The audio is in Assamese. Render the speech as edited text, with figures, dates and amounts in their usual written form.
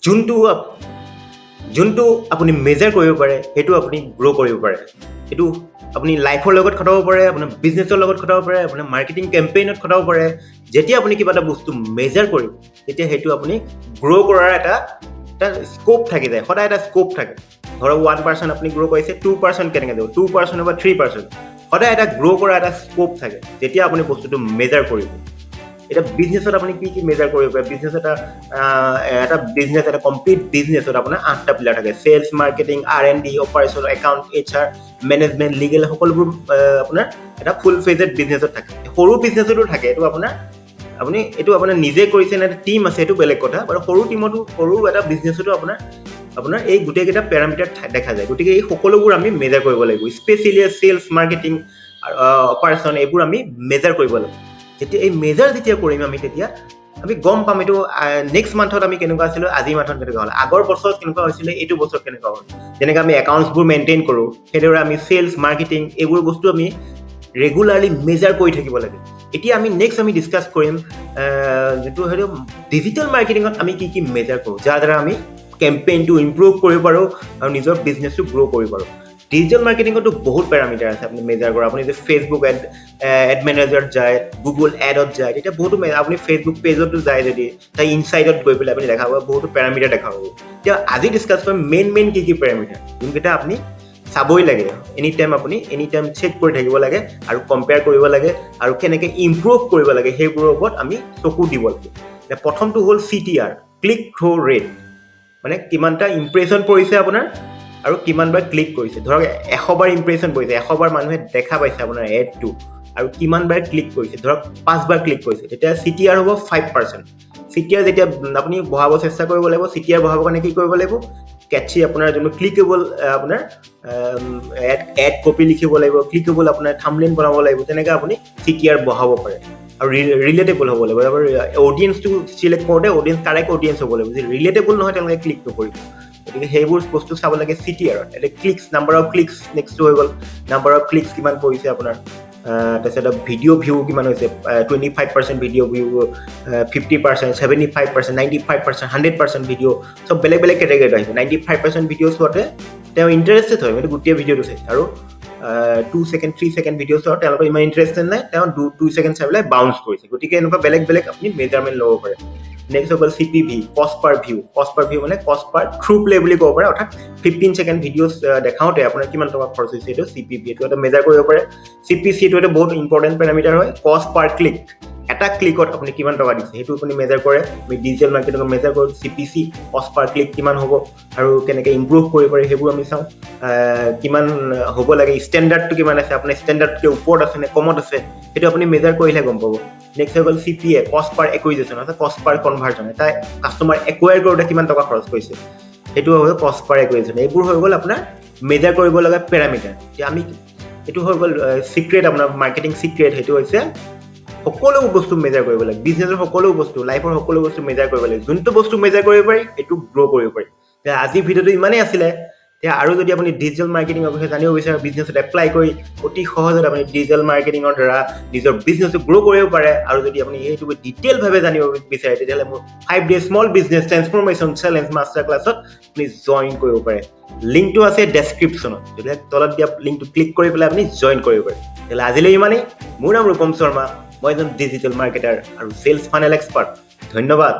যোনটো আপুনি মেজাৰ কৰিব পাৰে সেইটো আপুনি গ্ৰ' কৰিব পাৰে সেইটো আপুনি লাইফৰ লগত খটাব পাৰে আপোনাৰ বিজনেছৰ লগত খটাব পাৰে আপোনাৰ মাৰ্কেটিং কেম্পেইনত খটাব পাৰে যেতিয়া আপুনি কিবা এটা বস্তু মেজাৰ কৰিব তেতিয়া সেইটো আপুনি গ্ৰ' কৰাৰ এটা স্কোপ থাকি যায় সদায় এটা স্কোপ থাকে ধৰক 1% আপুনি গ্ৰ' কৰিছে 2% কেনেকৈ যাব 2% বা 3% সদায় এটা গ্ৰ' কৰা এটা স্কোপ থাকে যেতিয়া আপুনি বস্তুটো মেজাৰ কৰিব এটা বিজনেছত আপুনি কি মেজাৰ কৰিব পাৰে বিজনেছ এটা বিজনেছ এটা কমপ্লিট বিজনেছত আপোনাৰ 8টা পিলাৰ থাকে sales marketing R&D operation account HR management legal সকলোবোৰ আপোনাৰ এটা ফুল ফেজেড বিজনেছত থাকে সৰু বিজনেছতো থাকে এইটো আপুনি এইটো আপোনাৰ নিজে কৰিছে নে টিম আছে এইটো বেলেগ কথা বাৰু সৰু টিমতো সৰু এটা বিজনেছতো আপোনাৰ এই গোটেইকেইটা পেৰামিটাৰ দেখা যায় গতিকে এই সকলোবোৰ আমি মেজাৰ কৰিব লাগিব স্পেচিয়েলি সেলছ মাৰ্কেটিং অপাৰেশ্যন এইবোৰ আমি মেজাৰ কৰিব লাগিব যেতিয়া এই মেজাৰ যেতিয়া কৰিম আমি তেতিয়া আমি গম পাম এইটো নেক্সট মান্থত আমি কেনেকুৱা আছিলোঁ আজি মান্থত কেনেকুৱা হ'ল আগৰ বছৰত কেনেকুৱা হৈছিলে এইটো বছৰত কেনেকুৱা হ'ল যেনেকৈ আমি একাউণ্টছবোৰ মেইনটেইন কৰোঁ সেইদৰে আমি সেলছ মাৰ্কেটিং এইবোৰ বস্তু আমি ৰেগুলাৰলি মেজাৰ কৰি থাকিব লাগে এতিয়া আমি নেক্সট আমি ডিছকাছ কৰিম যিটো সেইটো ডিজিটেল মাৰ্কেটিঙত আমি কি মেজাৰ কৰোঁ যাৰ দ্বাৰা আমি কেম্পেইনটো ইম্প্ৰুভ কৰিব পাৰোঁ আৰু নিজৰ বিজনেছটো গ্ৰ' কৰিব পাৰোঁ ডিজিটেল মাৰ্কেটিঙতো বহুত পেৰামিটাৰ আছে আপুনি মেজাৰ কৰা আপুনি যদি ফেচবুক এড মেনেজাৰত যায় গুগল এডত যায় তেতিয়া বহুতো আপুনি ফেচবুক পেজতো যায় যদি তাৰ ইনচাইডত গৈ পেলাই আপুনি দেখা পাব বহুতো পেৰামিটাৰ দেখা পাব এতিয়া আজি ডিছকাছ কৰিম মেইন কি পেৰামিটাৰ যোনকেইটা আপুনি চাবই লাগে এনি টাইম চেক কৰি থাকিব লাগে আৰু কম্পেয়াৰ কৰিব লাগে আৰু কেনেকৈ ইম্প্ৰুভ কৰিব লাগে সেইবোৰৰ ওপৰত আমি চকু দিব লাগে এতিয়া প্ৰথমটো হ'ল CTR ক্লিক থ্ৰু ৰেট মানে কিমানটা ইমপ্ৰেশ্যন পৰিছে আপোনাৰ আৰু কিমানবাৰ ক্লিক কৰিছে ধৰক 100 বাৰ ইমপ্ৰেশ্যন কৰিছে 100 বাৰ মানুহে দেখা পাইছে আপোনাৰ এডটো আৰু কিমানবাৰ ক্লিক কৰিছে ধৰক 5 বাৰ ক্লিক কৰিছে তেতিয়া CTR হ'ব 5% CTR যেতিয়া আপুনি বঢ়াব চেষ্টা কৰিব লাগিব CTR বঢ়াবৰ কাৰণে কি কৰিব লাগিব কেটচি আপোনাৰ যোনটো ক্লিকেবল আপোনাৰ এড কপি লিখিব লাগিব ক্লিকেবল আপোনাৰ থাম্বনেইল বনাব লাগিব তেনেকৈ আপুনি CTR বঢ়াব পাৰে আৰু ৰিলেটেবল হ'ব লাগিব আৰু অডিয়েন্সটো চিলেক্ট কৰোঁতে কাৰেক্ট অডিয়েন্স হ'ব লাগিব যদি ৰিলেটেবল নহয় তেওঁলোকে ক্লিক নকৰিব গতিকে সেইবোৰ বস্তু চাব লাগে CTRত এতিয়া ক্লিকছ নাম্বাৰ অফ ক্লিকছ নেক্সটটো হৈ গ'ল নাম্বাৰ অফ ক্লিকছ কিমান পৰিছে আপোনাৰ তাৰপিছত ভিডিঅ' ভিউ কিমান হৈছে 25% ভিডিঅ' ভিউ 50% 75% 95% 100% ভিডিঅ' চব বেলেগ কেটেগৰীত আহিব 95% ভিডিঅ' চোৱাতে তেওঁ ইণ্টাৰেষ্টেড হয় মানে গোটেই ভিডিঅ'টো চাই আৰু 2 ছেকেণ্ড 3 ছেকেণ্ড ভিডিঅ' চোৱা তেওঁলোকৰ ইমান ইণ্টাৰেষ্টেড নাই তেওঁ 2 ছেকেণ্ড চাই পেলাই বাউন্স কৰিছে গতিকে এনেকুৱা বেলেগ আপুনি মেজাৰমেণ্ট ল'ব পাৰে নেক্সট হৈ গ'ল CPV কষ্ট পাৰ ভিউ মানে কষ্ট পাৰ থ্ৰু প্লে বুলি ক'ব পাৰে অৰ্থাৎ 15 ছেকেণ্ড ভিডিঅ'ছ দেখাওঁতে আপোনাৰ কিমান টকা খৰচ হৈছে এইটো CPV এইটো এটা মেজাৰ কৰিব পাৰে CPC এইটো এটা বহুত ইম্পৰ্টেণ্ট পেৰামিটাৰ হয় কষ্ট পাৰ ক্লিক এটা ক্লিকত আপুনি কিমান টকা দিছে সেইটো আপুনি মেজাৰ কৰে আমি ডিজিটেল মাৰ্কেটিঙত মেজাৰ কৰোঁ CPC কষ্ট পাৰ ক্লিক কিমান হ'ব আৰু কেনেকৈ ইম্প্ৰুভ কৰিব পাৰে সেইবোৰ আমি চাওঁ কিমান হ'ব লাগে ষ্টেণ্ডাৰ্ডটো কিমান আছে আপোনাৰ ষ্টেণ্ডাৰ্ডতকৈ ওপৰত আছে নে কমত আছে সেইটো আপুনি মেজাৰ কৰিলে গম পাব নেক্সট হৈ গ'ল CPA কষ্ট পাৰ একুইজিশ্যন অৰ্থাৎ কষ্ট পাৰ কনভাৰ্জন এটা কাষ্টমাৰ একুৱায়াৰ কৰোঁতে কিমান টকা খৰচ কৰিছে সেইটো হৈ গ'ল কষ্ট পাৰ একুইজিশ্যন এইবোৰ হৈ গ'ল আপোনাৰ মেজাৰ কৰিব লগা পেৰামিটাৰ এতিয়া আমি এইটো হৈ গ'ল চিক্ৰেট আপোনাৰ মাৰ্কেটিং চিক্ৰেট সেইটো হৈছে সকলো বস্তু মেজাৰ কৰিব লাগে বিজনেছৰ সকলো বস্তু লাইফৰ সকলো বস্তু মেজাৰ কৰিব লাগে যোনটো বস্তু মেজাৰ কৰিব পাৰি সেইটো গ্ৰ' কৰিব পাৰি এতিয়া আজি ভিডিঅ'টো ইমানেই আছিলে এতিয়া আৰু যদি আপুনি ডিজিটেল মাৰ্কেটিঙৰ বিষয়ে জানিব বিচাৰে বিজনেছত এপ্লাই কৰি অতি সহজত আপুনি ডিজিটেল মাৰ্কেটিঙৰ দ্বাৰা নিজৰ বিজনেছটো গ্ৰ' কৰিব পাৰে আৰু যদি আপুনি এইটো ডিটেইলভাৱে জানিব বিচাৰে তেতিয়াহ'লে মোৰ 5 day small business transformation challenge master ক্লাছত আপুনি জইন কৰিব পাৰে লিংকটো আছে ডেছক্ৰিপশ্যনত যদি তলত দিয়া লিংকটো ক্লিক কৰি পেলাই আপুনি জইন কৰিব পাৰে তেতিয়াহ'লে আজিলৈ ইমানেই মোৰ নাম ৰূপম শৰ্মা মই এজন ডিজিটেল মাৰ্কেটাৰ আৰু চেলছ ফানেল এক্সপাৰ্ট ধন্যবাদ